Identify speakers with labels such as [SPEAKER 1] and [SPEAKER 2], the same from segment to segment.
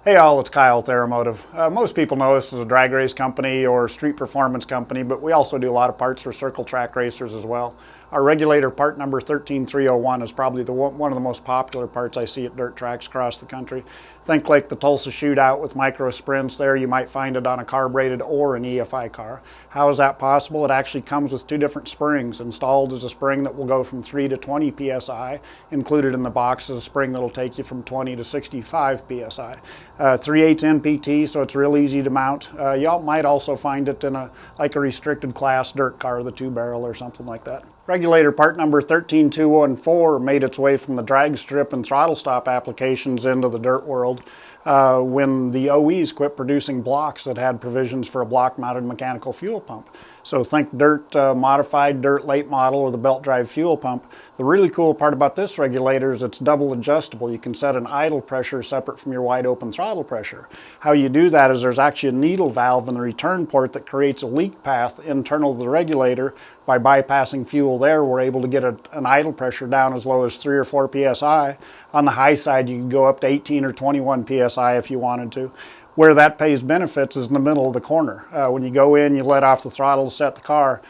[SPEAKER 1] Hey all, it's Kyle with Aeromotive. Most people know us as a drag race company or street performance company, but we also do a lot of parts for circle track racers as well. Our regulator part number 13301 is probably one of the most popular parts I see at dirt tracks across the country. Think like the Tulsa Shootout with micro sprints there. You might find it on a carbureted or an EFI car. How is that possible? It actually comes with two different springs. Installed is a spring that will go from 3 to 20 psi. Included in the box is a spring that will take you from 20 to 65 psi. 3/8 NPT, so it's real easy to mount. Y'all might also find it in a restricted class dirt car, the 2-barrel or something like that. Regulator part number 13214 made its way from the drag strip and throttle stop applications into the dirt world when the OEs quit producing blocks that had provisions for a block-mounted mechanical fuel pump. So think dirt modified, dirt late model, or the belt drive fuel pump. The really cool part about this regulator is it's double adjustable. You can set an idle pressure separate from your wide open throttle pressure. How you do that is there's actually a needle valve in the return port that creates a leak path internal to the regulator. By bypassing fuel there, we're able to get an idle pressure down as low as 3 or 4 psi. On the high side, you can go up to 18 or 21 psi if you wanted to. Where that pays benefits is in the middle of the corner. When you go in, you let off the throttle to set the car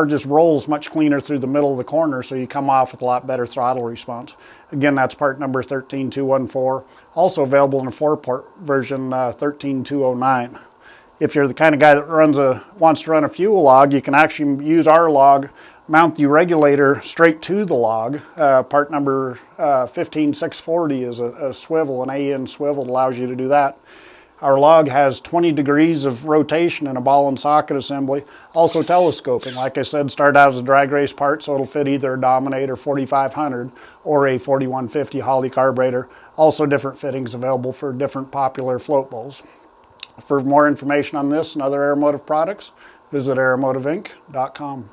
[SPEAKER 1] just rolls much cleaner through the middle of the corner, so you come off with a lot better throttle response. Again, that's part number 13214. Also available in a 4-port version 13209. If you're the kind of guy that wants to run a fuel log, you can actually use our log, mount the regulator straight to the log. Part number 15640 is a swivel, an AN swivel that allows you to do that. Our log has 20 degrees of rotation in a ball and socket assembly. Also telescoping. Like I said, started out as a drag race part, so it'll fit either a Dominator 4500 or a 4150 Holley carburetor. Also different fittings available for different popular float bowls. For more information on this and other Aeromotive products, visit aeromotiveinc.com.